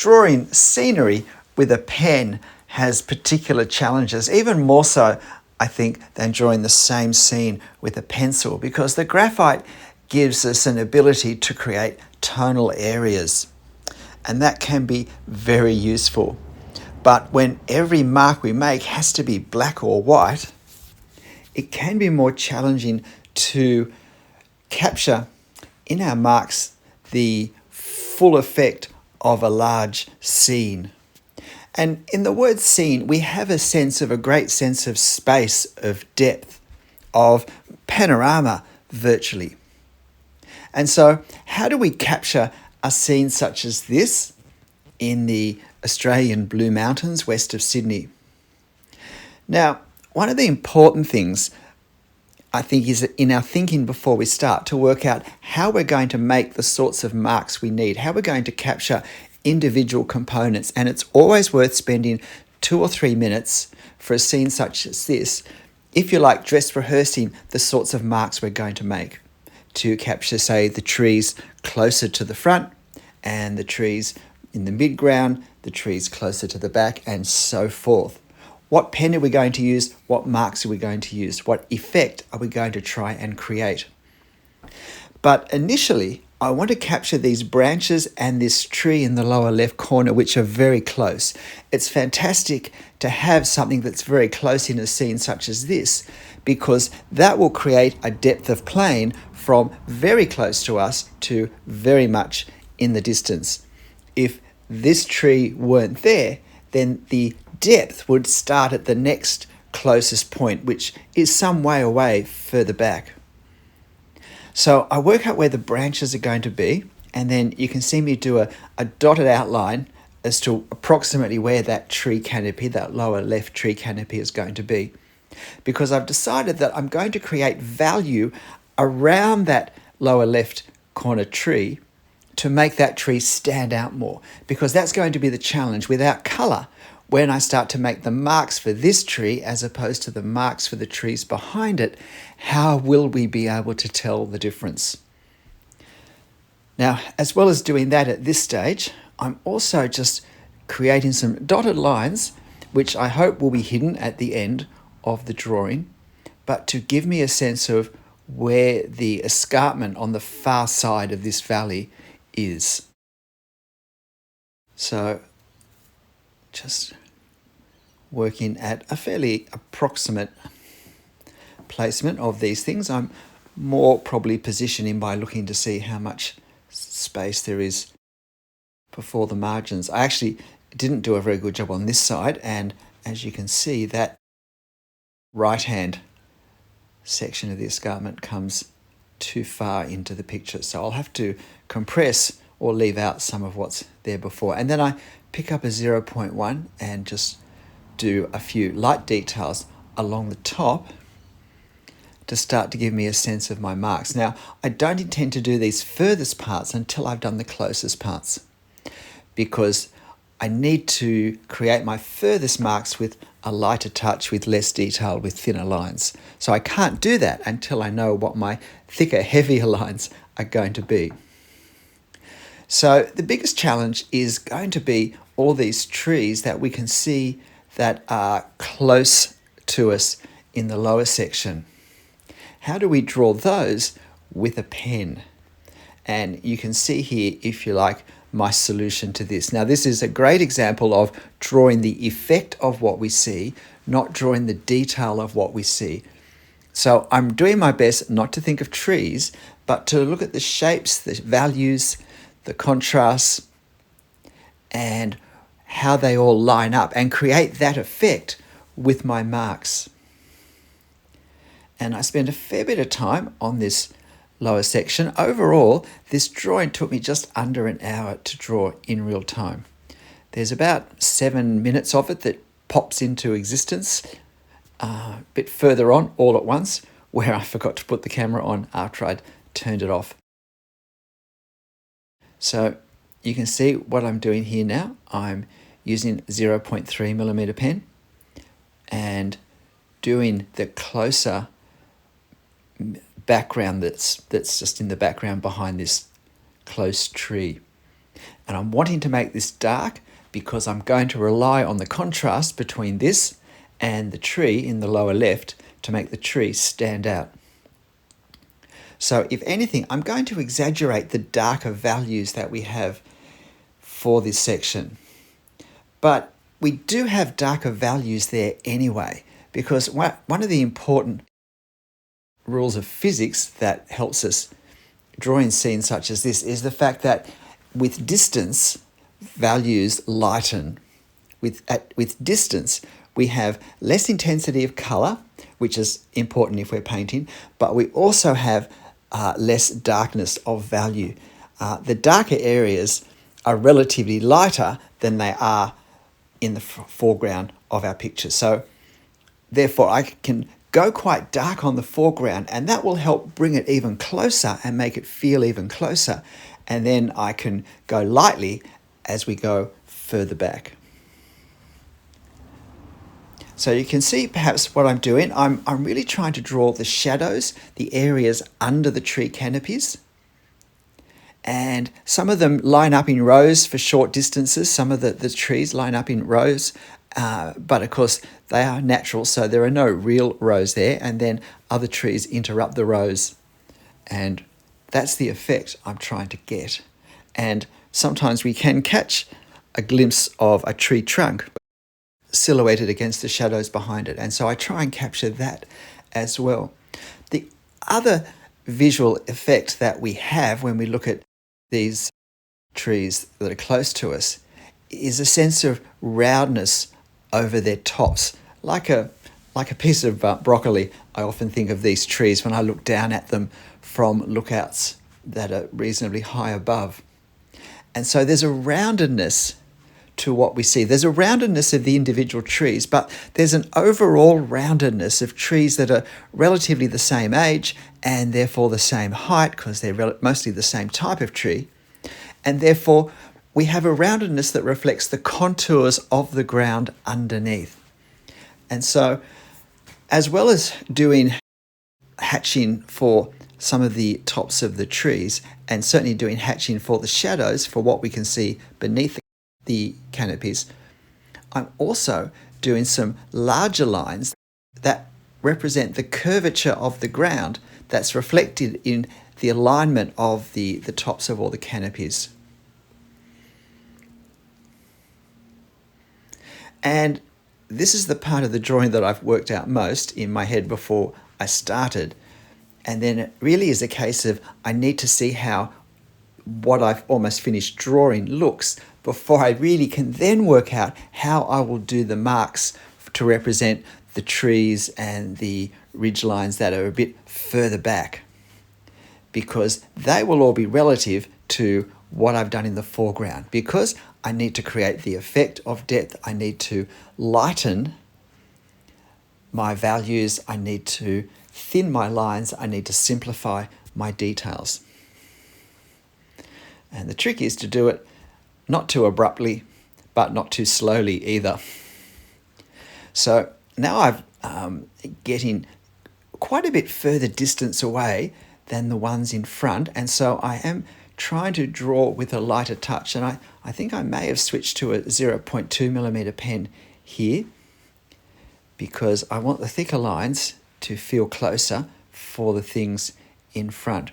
drawing scenery with a pen has particular challenges, even more so, I think, than drawing the same scene with a pencil, because the graphite gives us an ability to create tonal areas, and that can be very useful. But when every mark we make has to be black or white, it can be more challenging to capture in our marks the full effect of a large scene. And in the word scene, we have a great sense of space, of depth, of panorama virtually. And so how do we capture a scene such as this in the Australian Blue Mountains west of Sydney? Now, one of the important things I think is in our thinking before we start to work out how we're going to make the sorts of marks we need, how we're going to capture individual components. And it's always worth spending 2 or 3 minutes for a scene such as this, if you like, dress rehearsing the sorts of marks we're going to make to capture, say, the trees closer to the front and the trees in the midground, the trees closer to the back, and so forth. What pen are we going to use? What marks are we going to use? What effect are we going to try and create? But initially, I want to capture these branches and this tree in the lower left corner, which are very close. It's fantastic to have something that's very close in a scene such as this, because that will create a depth of plane from very close to us to very much in the distance. If this tree weren't there, then the depth would start at the next closest point, which is some way away further back. So I work out where the branches are going to be, and then you can see me do a dotted outline as to approximately where that tree canopy, that lower left tree canopy, is going to be. Because I've decided that I'm going to create value around that lower left corner tree to make that tree stand out more, because that's going to be the challenge. Without colour, when I start to make the marks for this tree as opposed to the marks for the trees behind it, how will we be able to tell the difference? Now, as well as doing that at this stage, I'm also just creating some dotted lines, which I hope will be hidden at the end of the drawing, but to give me a sense of where the escarpment on the far side of this valley is. So just working at a fairly approximate placement of these things. I'm more probably positioning by looking to see how much space there is before the margins. I actually didn't do a very good job on this side, and as you can see, that right hand section of the escarpment comes too far into the picture, so I'll have to compress or leave out some of what's there before. And then I pick up a 0.1 and just do a few light details along the top to start to give me a sense of my marks. Now, I don't intend to do these furthest parts until I've done the closest parts, because I need to create my furthest marks with a lighter touch, with less detail, with thinner lines. So I can't do that until I know what my thicker, heavier lines are going to be. So the biggest challenge is going to be all these trees that we can see that are close to us in the lower section. How do we draw those with a pen? And you can see here, if you like, my solution to this. Now, this is a great example of drawing the effect of what we see, not drawing the detail of what we see. So I'm doing my best not to think of trees, but to look at the shapes, the values, the contrasts, and how they all line up, and create that effect with my marks. And I spent a fair bit of time on this lower section. Overall, this drawing took me just under an hour to draw in real time. There's about 7 minutes of it that pops into existence a bit further on all at once, where I forgot to put the camera on after I'd turned it off. So you can see what I'm doing here now. I'm using 0.3mm pen and doing the closer background that's just in the background behind this close tree. And I'm wanting to make this dark because I'm going to rely on the contrast between this and the tree in the lower left to make the tree stand out. So if anything, I'm going to exaggerate the darker values that we have for this section. But we do have darker values there anyway, because one of the important rules of physics that helps us draw in scenes such as this is the fact that with distance, values lighten. With distance, we have less intensity of colour, which is important if we're painting, but we also have less darkness of value. The darker areas are relatively lighter than they are in the foreground of our picture. So therefore, I can go quite dark on the foreground, and that will help bring it even closer and make it feel even closer. And then I can go lightly as we go further back. So you can see perhaps what I'm doing. I'm really trying to draw the shadows, the areas under the tree canopies. And some of them line up in rows for short distances. Some of the trees line up in rows. But of course, they are natural, so there are no real rows there. And then other trees interrupt the rows. And that's the effect I'm trying to get. And sometimes we can catch a glimpse of a tree trunk silhouetted against the shadows behind it. And so I try and capture that as well. The other visual effect that we have when we look at these trees that are close to us is a sense of roundness over their tops. Like a piece of broccoli, I often think of these trees when I look down at them from lookouts that are reasonably high above. And so there's a roundedness to what we see. There's a roundedness of the individual trees, but there's an overall roundedness of trees that are relatively the same age and therefore the same height, because they're mostly the same type of tree. And therefore, we have a roundedness that reflects the contours of the ground underneath. And so, as well as doing hatching for some of the tops of the trees, and certainly doing hatching for the shadows, for what we can see beneath the canopies, I'm also doing some larger lines that represent the curvature of the ground that's reflected in the alignment of the tops of all the canopies. And this is the part of the drawing that I've worked out most in my head before I started. And then it really is a case of I need to see how what I've almost finished drawing looks before I really can then work out how I will do the marks to represent the trees and the ridge lines that are a bit further back, because they will all be relative to what I've done in the foreground. Because I need to create the effect of depth, I need to lighten my values, I need to thin my lines, I need to simplify my details. And the trick is to do it not too abruptly, but not too slowly either. So now I'm getting quite a bit further distance away than the ones in front, and so I am trying to draw with a lighter touch, and I think I may have switched to a 0.2mm pen here, because I want the thicker lines to feel closer for the things in front.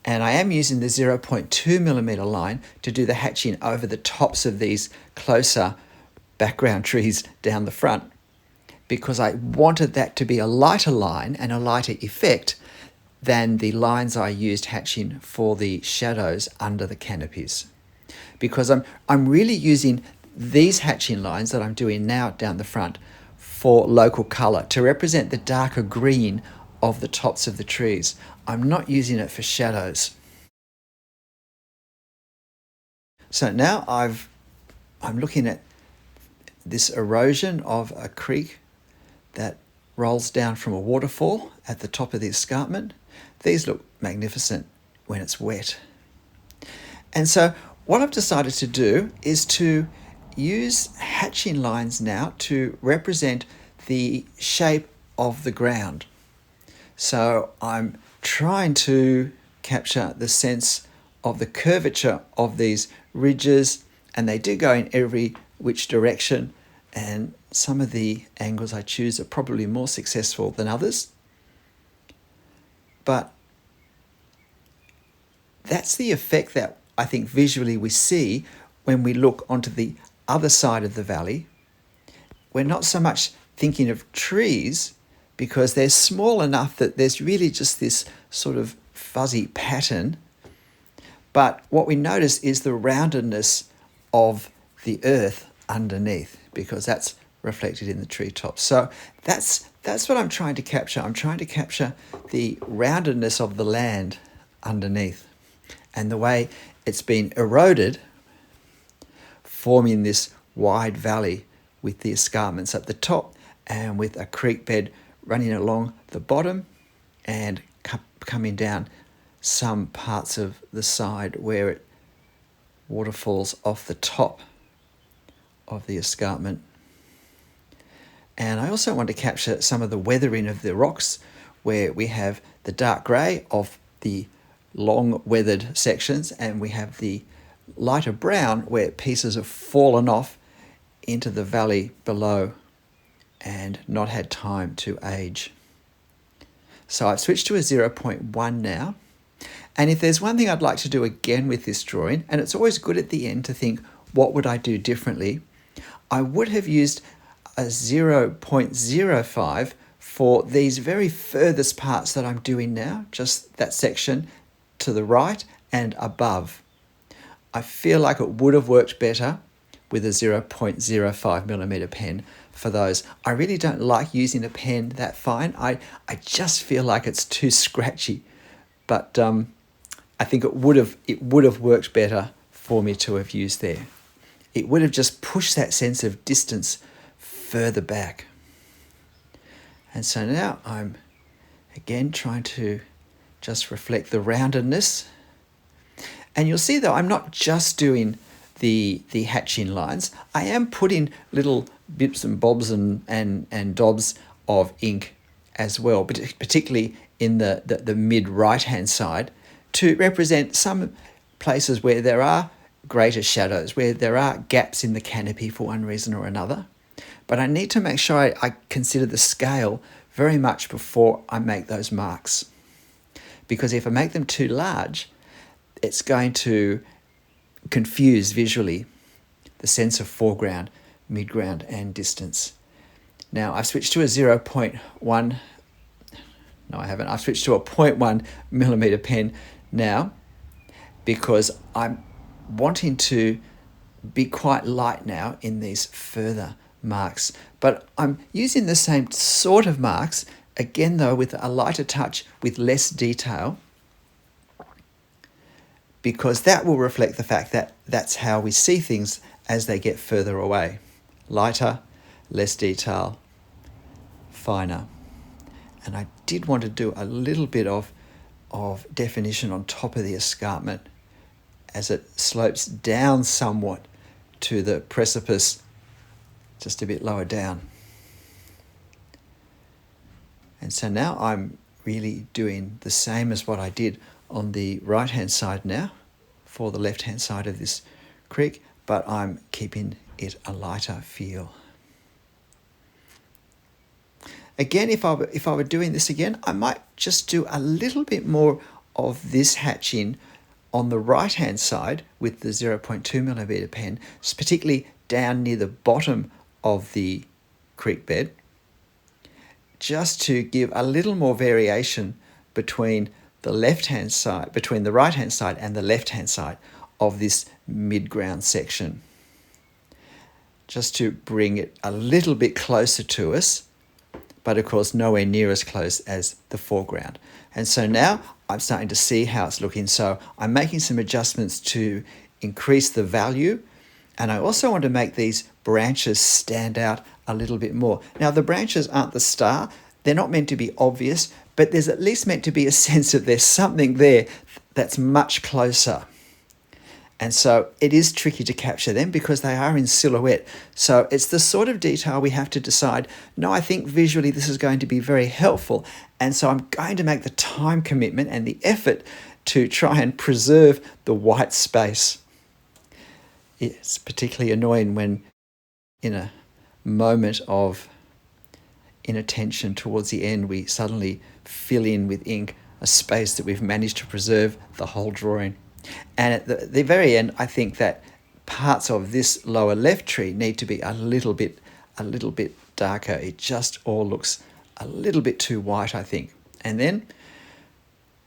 And I am using the 0.2mm line to do the hatching over the tops of these closer background trees down the front, because I wanted that to be a lighter line and a lighter effect than the lines I used hatching for the shadows under the canopies. Because I'm really using these hatching lines that I'm doing now down the front for local colour, to represent the darker green of the tops of the trees. I'm not using it for shadows. So now I'm looking at this erosion of a creek that rolls down from a waterfall at the top of the escarpment. These look magnificent when it's wet. And so what I've decided to do is to use hatching lines now to represent the shape of the ground. So I'm trying to capture the sense of the curvature of these ridges, and they do go in every which direction, and some of the angles I choose are probably more successful than others. But that's the effect that I think visually we see when we look onto the other side of the valley. We're not so much thinking of trees because they're small enough that there's really just this sort of fuzzy pattern. But what we notice is the roundedness of the earth underneath, because that's reflected in the treetops. So that's what I'm trying to capture. I'm trying to capture the roundedness of the land underneath and the way it's been eroded, forming this wide valley with the escarpments at the top and with a creek bed running along the bottom and coming down some parts of the side where it waterfalls off the top of the escarpment. And I also want to capture some of the weathering of the rocks, where we have the dark grey of the long weathered sections and we have the lighter brown where pieces have fallen off into the valley below and not had time to age. So I've switched to a 0.1 now. And if there's one thing I'd like to do again with this drawing, and it's always good at the end to think, what would I do differently? I would have used a 0.05 for these very furthest parts that I'm doing now, just that section to the right and above. I feel like it would have worked better with a 0.05 millimeter pen for those. I really don't like using a pen that fine. I just feel like it's too scratchy, but I think it would have worked better for me to have used there. It would have just pushed that sense of distance further back. And so now I'm again trying to just reflect the roundedness. And you'll see though, I'm not just doing the hatching lines. I am putting little bits and bobs and dobs of ink as well, but particularly in the mid right hand side, to represent some places where there are greater shadows, where there are gaps in the canopy for one reason or another. But I need to make sure I consider the scale very much before I make those marks. Because if I make them too large, it's going to confuse visually the sense of foreground, midground and distance. Now I've switched to a 0.1, no I haven't, I've switched to a 0.1 millimeter pen now because I'm wanting to be quite light now in these further marks. But I'm using the same sort of marks, again though with a lighter touch with less detail, because that will reflect the fact that that's how we see things as they get further away. Lighter, less detail, finer. And I did want to do a little bit of definition on top of the escarpment as it slopes down somewhat to the precipice just a bit lower down. And so now I'm really doing the same as what I did on the right hand side now for the left hand side of this creek, but I'm keeping it a lighter feel. Again, if I were doing this again, I might just do a little bit more of this hatching on the right hand side with the 0.2 millimeter pen, particularly down near the bottom of the creek bed, just to give a little more variation between the left-hand side, between the right-hand side and the left-hand side of this mid-ground section. Just to bring it a little bit closer to us, but of course nowhere near as close as the foreground. And so now I'm starting to see how it's looking. So I'm making some adjustments to increase the value. And I also want to make these branches stand out a little bit more. Now the branches aren't the star. They're not meant to be obvious, but there's at least meant to be a sense of there's something there that's much closer. And so it is tricky to capture them because they are in silhouette. So it's the sort of detail we have to decide, no, I think visually this is going to be very helpful. And so I'm going to make the time commitment and the effort to try and preserve the white space. it's particularly annoying when in a moment of inattention towards the end, we suddenly fill in with ink a space that we've managed to preserve the whole drawing. And at the very end, I think that parts of this lower left tree need to be a little bit darker. It just all looks a little bit too white, I think. And then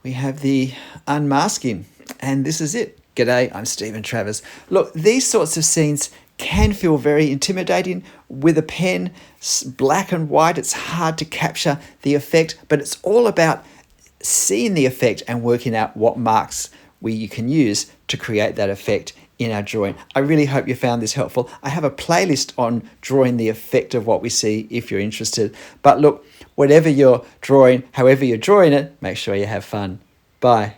we have the unmasking, and this is it. G'day, I'm Stephen Travers. Look, these sorts of scenes can feel very intimidating with a pen, black and white. It's hard to capture the effect, but it's all about seeing the effect and working out what marks you can use to create that effect in our drawing. I really hope you found this helpful. I have a playlist on drawing the effect of what we see if you're interested. But look, whatever you're drawing, however you're drawing it, make sure you have fun. Bye.